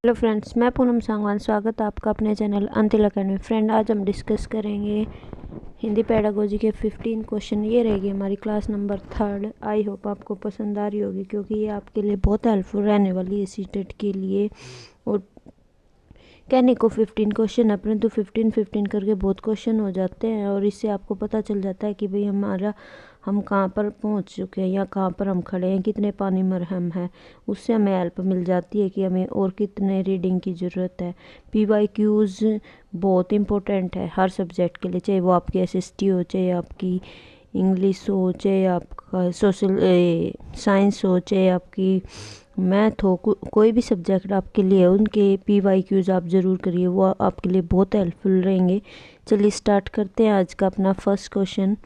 Hello friends, मैं पूनम सांगवान। स्वागत है आपका अपने चैनल अंतिल अकेडमी। फ्रेंड, आज हम डिस्कस करेंगे हिंदी पेडागोजी के 15 क्वेश्चन। ये रहेगी हमारी क्लास नंबर 3। आई होप आपको पसंद आ रही होगी, क्योंकि ये आपके लिए बहुत हेल्पफुल रहने वाली है सीटेट के लिए। और कहने को 15 क्वेश्चन है, परंतु 15 करके बहुत क्वेश्चन हो जाते हैं, और इससे आपको पता चल जाता है कि भाई हम कहाँ पर पहुँच चुके हैं या कहाँ पर हम खड़े हैं, कितने पानी में हम हैं। उससे हमें हेल्प मिल जाती है कि हमें और कितने रीडिंग की ज़रूरत है। PYQs बहुत इंपॉर्टेंट है हर सब्जेक्ट के लिए, चाहे वो आपकी SST हो, चाहे आपकी इंग्लिश हो, चाहे आपका सोशल साइंस हो, चाहे आपकी मैथ हो, कोई भी सब्जेक्ट आपके लिए उनके PYQs आप ज़रूर करिए, वो आपके लिए बहुत हेल्पफुल रहेंगे। चलिए स्टार्ट करते हैं आज का अपना फर्स्ट क्वेश्चन।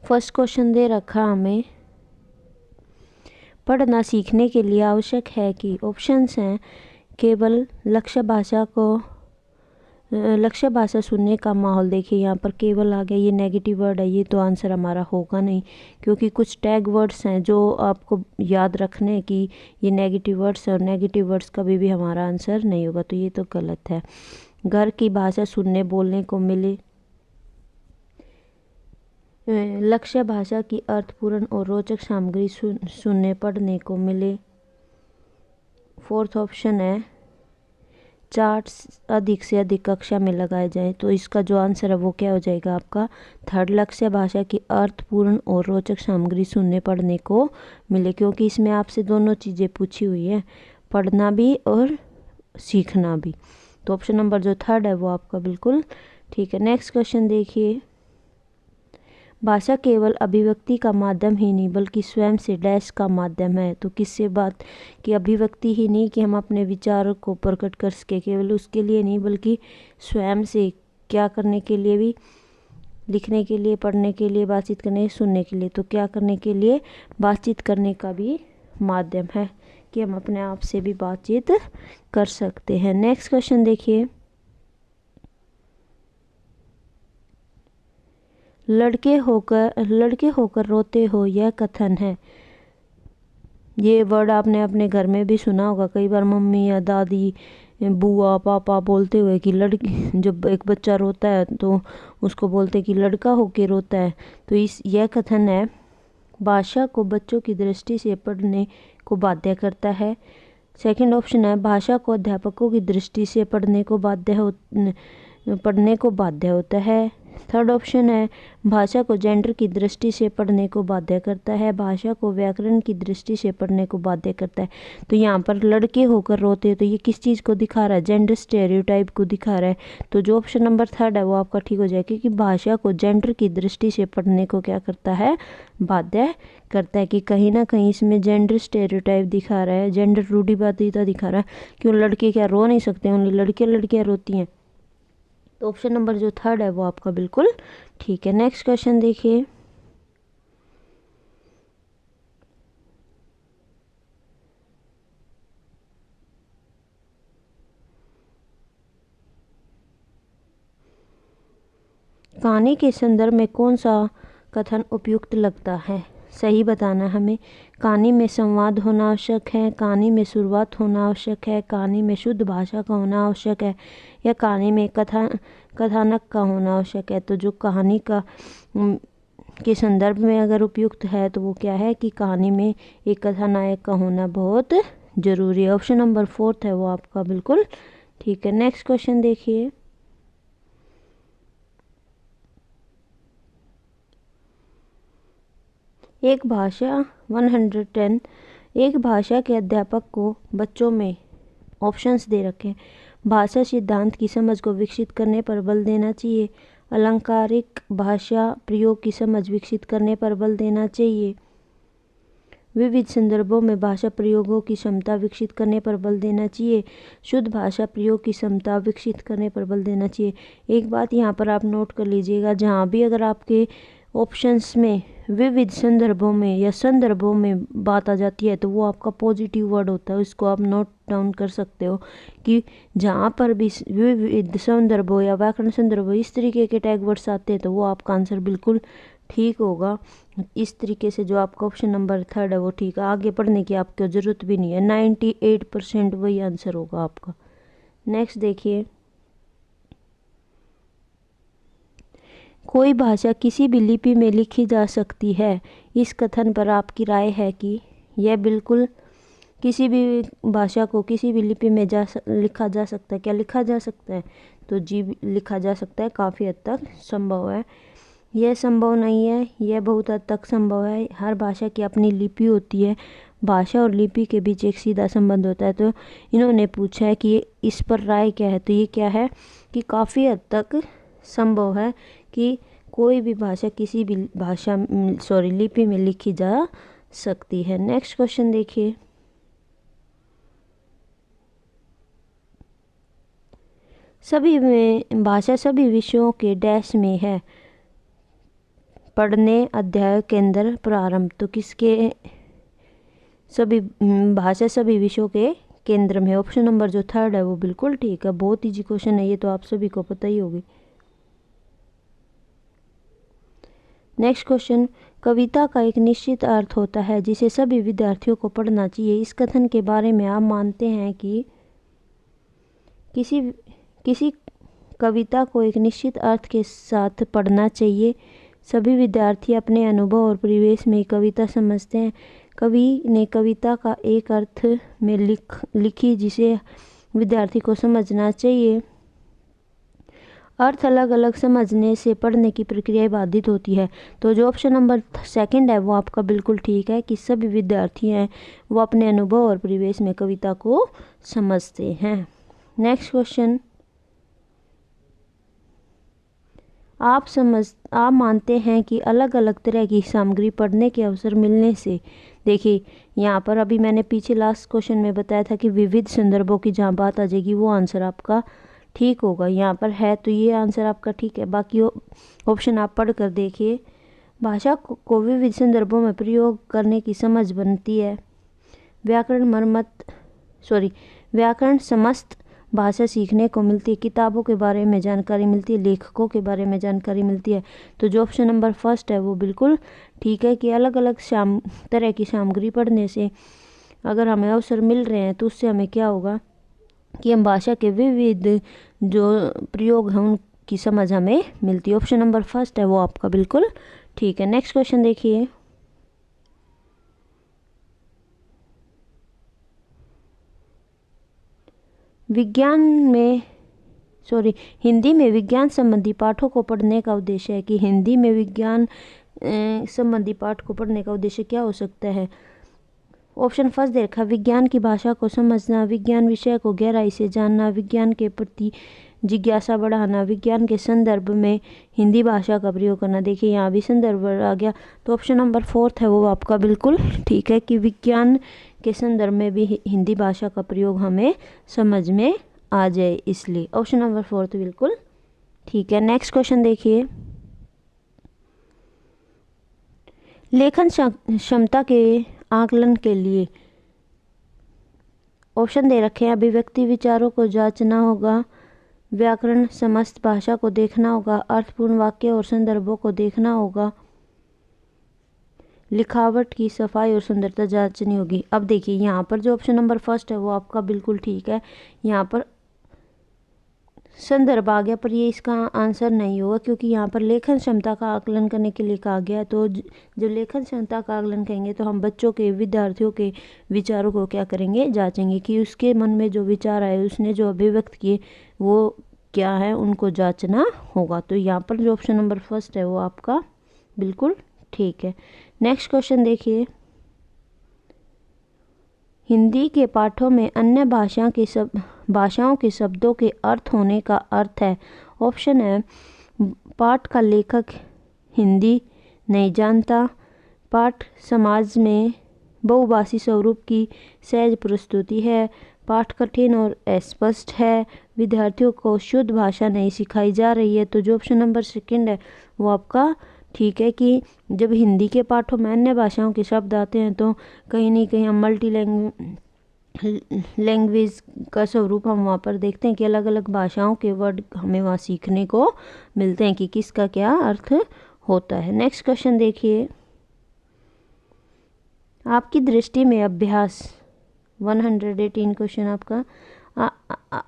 फर्स्ट क्वेश्चन दे रखा हमें, पढ़ना सीखने के लिए आवश्यक है कि ऑप्शंस हैं केवल लक्ष्य भाषा सुनने का माहौल। देखिए यहाँ पर केवल आ गया, ये नेगेटिव वर्ड है, ये तो आंसर हमारा होगा नहीं, क्योंकि कुछ टैग वर्ड्स हैं जो आपको याद रखने की ये नेगेटिव वर्ड्स है, और नेगेटिव वर्ड्स कभी भी हमारा आंसर नहीं होगा, तो ये तो गलत है। घर की भाषा सुनने बोलने को मिले, लक्ष्य भाषा की अर्थपूर्ण और रोचक सामग्री सुनने पढ़ने को मिले। फोर्थ ऑप्शन है चार्ट्स अधिक से अधिक कक्षा में लगाए जाएं, तो इसका जो आंसर है वो क्या हो जाएगा आपका थर्ड, लक्ष्य भाषा की अर्थपूर्ण और रोचक सामग्री सुनने पढ़ने को मिले, क्योंकि इसमें आपसे दोनों चीज़ें पूछी हुई है, पढ़ना भी और सीखना भी। तो ऑप्शन नंबर जो थर्ड है वो आपका बिल्कुल ठीक है। नेक्स्ट क्वेश्चन देखिए, भाषा केवल अभिव्यक्ति का माध्यम ही नहीं बल्कि स्वयं से डैश का माध्यम है। तो किससे बात की अभिव्यक्ति ही नहीं कि हम अपने विचारों को प्रकट कर सके, केवल उसके लिए नहीं बल्कि स्वयं से क्या करने के लिए भी, लिखने के लिए, पढ़ने के लिए, बातचीत करने, सुनने के लिए। तो क्या करने के लिए, बातचीत करने का भी माध्यम है कि हम अपने आप से भी बातचीत कर सकते हैं। नेक्स्ट क्वेश्चन देखिए, लड़के होकर रोते हो, यह कथन है। ये वर्ड आपने अपने घर में भी सुना होगा कई बार, मम्मी या दादी, बुआ, पापा बोलते हुए कि लड़की, जब एक बच्चा रोता है तो उसको बोलते हैं कि लड़का होके रोता है। तो यह कथन है, भाषा को बच्चों की दृष्टि से पढ़ने को बाध्य करता है। सेकंड ऑप्शन है, भाषा को अध्यापकों की दृष्टि से पढ़ने को बाध्य होता है। थर्ड ऑप्शन है, भाषा को जेंडर की दृष्टि से पढ़ने को बाध्य करता है। भाषा को व्याकरण की दृष्टि से पढ़ने को बाध्य करता है। तो यहाँ पर लड़के होकर रोते हैं, तो ये किस चीज़ को दिखा रहा है, जेंडर स्टेरियोटाइप को दिखा रहा है। तो जो ऑप्शन नंबर थर्ड है वो आपका ठीक हो जाएगा, क्योंकि भाषा को जेंडर की दृष्टि से पढ़ने को क्या करता है, बाध्य करता है। कि कहीं ना कहीं इसमें जेंडर स्टेरियोटाइप दिखा रहा है, जेंडर रूढ़िवादिता दिखा रहा है, क्यों लड़के क्या रो नहीं सकते, ओनली लड़कियाँ रोती हैं। तो ऑप्शन नंबर जो थर्ड है वो आपका बिल्कुल ठीक है। नेक्स्ट क्वेश्चन देखिए, कहानी के संदर्भ में कौन सा कथन उपयुक्त लगता है। सही बताना हमें। कहानी में संवाद होना आवश्यक है, कहानी में शुरुआत होना आवश्यक है, कहानी में शुद्ध भाषा का होना आवश्यक है, या कहानी में कथानक का होना आवश्यक है। तो जो कहानी का के संदर्भ में अगर उपयुक्त है तो वो क्या है कि कहानी में एक कथानायक का होना बहुत जरूरी है। ऑप्शन नंबर फोर्थ है वो आपका बिल्कुल ठीक है। नेक्स्ट क्वेश्चन देखिए, एक भाषा के अध्यापक को बच्चों में ऑप्शंस दे रखे, भाषा सिद्धांत की समझ को विकसित करने पर बल देना चाहिए, अलंकारिक भाषा प्रयोग की समझ विकसित करने पर बल देना चाहिए, विविध संदर्भों में भाषा प्रयोगों की क्षमता विकसित करने पर बल देना चाहिए, शुद्ध भाषा प्रयोग की क्षमता विकसित करने पर बल देना चाहिए। एक बात यहाँ पर आप नोट कर लीजिएगा, जहाँ भी अगर आपके ऑप्शंस में विविध संदर्भों में या संदर्भों में बात आ जाती है तो वो आपका पॉजिटिव वर्ड होता है, इसको आप नोट डाउन कर सकते हो कि जहाँ पर भी विविध संदर्भों या व्याकरण संदर्भों इस तरीके के टैग वर्ड्स आते हैं तो वो आपका आंसर बिल्कुल ठीक होगा। इस तरीके से जो आपका ऑप्शन नंबर 3 है वो ठीक है, आगे पढ़ने की आपको ज़रूरत भी नहीं है। 98% वही आंसर होगा आपका। नेक्स्ट देखिए, कोई भाषा किसी भी लिपि में लिखी जा सकती है, इस कथन पर आपकी राय है कि यह बिल्कुल किसी भी भाषा को किसी भी लिपि में लिखा जा सकता है। क्या लिखा जा सकता है? तो जी लिखा जा सकता है, काफ़ी हद तक संभव है। यह संभव नहीं है, यह बहुत हद तक संभव है। हर भाषा की अपनी लिपि होती है, भाषा और लिपि के बीच एक सीधा संबंध होता है। तो इन्होंने पूछा है कि इस पर राय क्या है, तो ये क्या है कि काफ़ी हद तक संभव है कि कोई भी भाषा किसी भी लिपि में लिखी जा सकती है। नेक्स्ट क्वेश्चन देखिए, भाषा सभी विषयों के डैश में है, पढ़ने अध्याय केंद्र प्रारंभ। तो किसके भाषा सभी विषयों के केंद्र में? ऑप्शन नंबर जो 3 है वो बिल्कुल ठीक है। बहुत इजी क्वेश्चन है ये, तो आप सभी को पता ही होगी। नेक्स्ट क्वेश्चन, कविता का एक निश्चित अर्थ होता है जिसे सभी विद्यार्थियों को पढ़ना चाहिए। इस कथन के बारे में आप मानते हैं कि किसी कविता को एक निश्चित अर्थ के साथ पढ़ना चाहिए। सभी विद्यार्थी अपने अनुभव और परिवेश में कविता समझते हैं। कवि ने कविता का एक अर्थ में लिखी जिसे विद्यार्थी को समझना चाहिए। अर्थ अलग अलग समझने से पढ़ने की प्रक्रिया बाधित होती है। तो जो ऑप्शन नंबर 2 है वो आपका बिल्कुल ठीक है कि सभी विद्यार्थी हैं वो अपने अनुभव और परिवेश में कविता को समझते हैं। नेक्स्ट क्वेश्चन, आप मानते हैं कि अलग अलग तरह की सामग्री पढ़ने के अवसर मिलने से, देखिए यहाँ पर अभी मैंने पीछे लास्ट क्वेश्चन में बताया था कि विविध संदर्भों की जहाँ बात आ जाएगी वो आंसर आपका ठीक होगा। यहाँ पर है तो ये आंसर आपका ठीक है। बाकी ऑप्शन आप पढ़ कर देखिए। भाषा को विविध संदर्भों में प्रयोग करने की समझ बनती है। व्याकरण समस्त भाषा सीखने को मिलती है। किताबों के बारे में जानकारी मिलती है, लेखकों के बारे में जानकारी मिलती है। तो जो ऑप्शन नंबर 1 है वो बिल्कुल ठीक है कि अलग अलग तरह की सामग्री पढ़ने से अगर हमें अवसर मिल रहे हैं तो उससे हमें क्या होगा कि हम भाषा के विविध जो प्रयोग हैं उनकी समझ हमें मिलती है। ऑप्शन नंबर 1 है वो आपका बिल्कुल ठीक है। नेक्स्ट क्वेश्चन देखिए, हिंदी में विज्ञान संबंधी पाठों को पढ़ने का उद्देश्य है कि हिंदी में विज्ञान संबंधी पाठ को पढ़ने का उद्देश्य क्या हो सकता है? ऑप्शन 1 दे रखा, विज्ञान की भाषा को समझना, विज्ञान विषय को गहराई से जानना, विज्ञान के प्रति जिज्ञासा बढ़ाना, विज्ञान के संदर्भ में हिंदी भाषा का प्रयोग करना। देखिए यहाँ भी संदर्भ आ गया। तो ऑप्शन नंबर 4 है वो आपका बिल्कुल ठीक है कि विज्ञान के संदर्भ में भी हिंदी भाषा का प्रयोग हमें समझ में आ जाए, इसलिए ऑप्शन नंबर 4 तो बिल्कुल ठीक है। नेक्स्ट क्वेश्चन देखिए, लेखन क्षमता के आकलन के लिए ऑप्शन दे रखे हैं। अभिव्यक्ति विचारों को जांचना होगा, व्याकरण समस्त भाषा को देखना होगा, अर्थपूर्ण वाक्य और संदर्भों को देखना होगा, लिखावट की सफाई और सुंदरता जांचनी होगी। अब देखिए यहाँ पर जो ऑप्शन नंबर 1 है वो आपका बिल्कुल ठीक है। यहाँ पर संदर्भ आ गया पर ये इसका आंसर नहीं होगा क्योंकि यहाँ पर लेखन क्षमता का आकलन करने के लिए कहा गया। तो जब लेखन क्षमता का आकलन करेंगे तो हम बच्चों के विद्यार्थियों के विचारों को क्या करेंगे, जांचेंगे कि उसके मन में जो विचार आए, उसने जो अभिव्यक्त किए वो क्या है, उनको जांचना होगा। तो यहाँ पर जो ऑप्शन नंबर 1 है वो आपका बिल्कुल ठीक है। नेक्स्ट क्वेश्चन देखिए, हिंदी के पाठों में अन्य भाषाओं के शब्दों के अर्थ होने का अर्थ है। ऑप्शन है, पाठ का लेखक हिंदी नहीं जानता, पाठ समाज में बहुभाषी स्वरूप की सहज प्रस्तुति है, पाठ कठिन और अस्पष्ट है, विद्यार्थियों को शुद्ध भाषा नहीं सिखाई जा रही है। तो जो ऑप्शन नंबर 2 है वो आपका ठीक है कि जब हिंदी के पाठों में अन्य भाषाओं के शब्द आते हैं तो कहीं ना कहीं हम मल्टी लैंग्वेज का स्वरूप हम वहाँ पर देखते हैं कि अलग अलग भाषाओं के वर्ड हमें वहाँ सीखने को मिलते हैं कि किसका क्या अर्थ होता है। नेक्स्ट क्वेश्चन देखिए, आपकी दृष्टि में अभ्यास 118 क्वेश्चन आपका।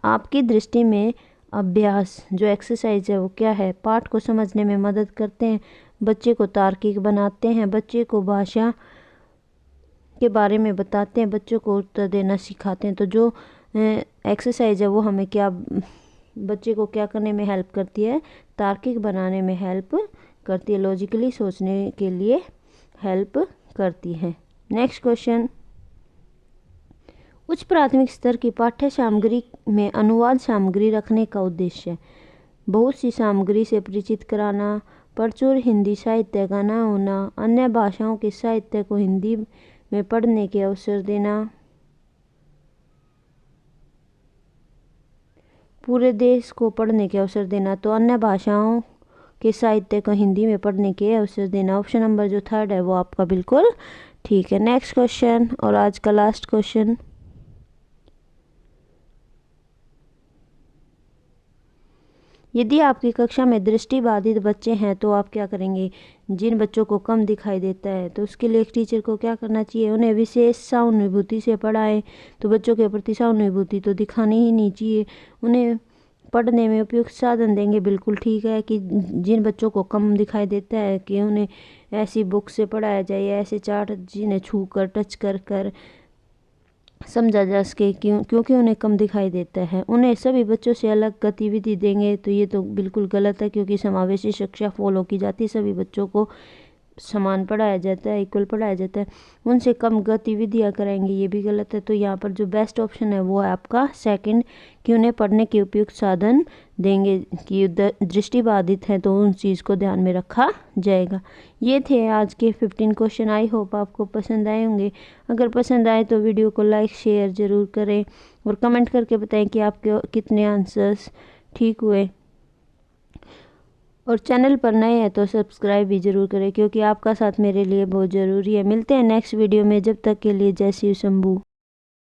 आपकी दृष्टि में अभ्यास जो एक्सरसाइज है वो क्या है? पाठ को समझने में मदद करते हैं, बच्चे को तार्किक बनाते हैं, बच्चे को भाषा के बारे में बताते हैं, बच्चों को उत्तर देना सिखाते हैं। तो जो एक्सरसाइज है वो हमें क्या, बच्चे को क्या करने में हेल्प करती है? तार्किक बनाने में हेल्प करती है, लॉजिकली सोचने के लिए हेल्प करती है। नेक्स्ट क्वेश्चन, उच्च प्राथमिक स्तर की पाठ्य सामग्री में अनुवाद सामग्री रखने का उद्देश्य बहुत सी सामग्री से परिचित कराना, प्रचुर हिंदी साहित्य का न होना, अन्य भाषाओं के साहित्य को हिंदी में पढ़ने के अवसर देना, पूरे देश को पढ़ने के अवसर देना। तो अन्य भाषाओं के साहित्य को हिंदी में पढ़ने के अवसर देना। ऑप्शन नंबर जो थर्ड है वो आपका बिल्कुल ठीक है। नेक्स्ट क्वेश्चन और आज का लास्ट क्वेश्चन, यदि आपकी कक्षा में दृष्टिबाधित बच्चे हैं तो आप क्या करेंगे? जिन बच्चों को कम दिखाई देता है तो उसके लिए एक टीचर को क्या करना चाहिए? उन्हें विशेष सहानुभूति से पढ़ाएं। तो बच्चों के प्रति सहानुभूति तो दिखानी ही नहीं चाहिए। उन्हें पढ़ने में उपयुक्त साधन देंगे, बिल्कुल ठीक है कि जिन बच्चों को कम दिखाई देता है कि उन्हें ऐसी बुक से पढ़ाया जाए, ऐसे चार्ट जिन्हें छू कर टच कर कर समझा जा सके, क्योंकि उन्हें कम दिखाई देता है। उन्हें सभी बच्चों से अलग गतिविधि देंगे तो ये तो बिल्कुल गलत है, क्योंकि समावेशी शिक्षा फॉलो की जाती है, सभी बच्चों को समान पढ़ाया जाता है, इक्वल पढ़ाया जाता है। उनसे कम गतिविधियाँ कराएंगे, ये भी गलत है। तो यहाँ पर जो बेस्ट ऑप्शन है वो है आपका सेकंड, कि उन्हें पढ़ने के उपयुक्त साधन देंगे, कि दृष्टिबाधित है तो उन चीज़ को ध्यान में रखा जाएगा। ये थे आज के 15 क्वेश्चन। आई होप आपको पसंद आए होंगे। अगर पसंद आए तो वीडियो को लाइक शेयर ज़रूर करें और कमेंट करके बताएं कि आपके कितने आंसर्स ठीक हुए। और चैनल पर नए हैं तो सब्सक्राइब भी ज़रूर करें, क्योंकि आपका साथ मेरे लिए बहुत ज़रूरी है। मिलते हैं नेक्स्ट वीडियो में, जब तक के लिए जय शिव शंभू।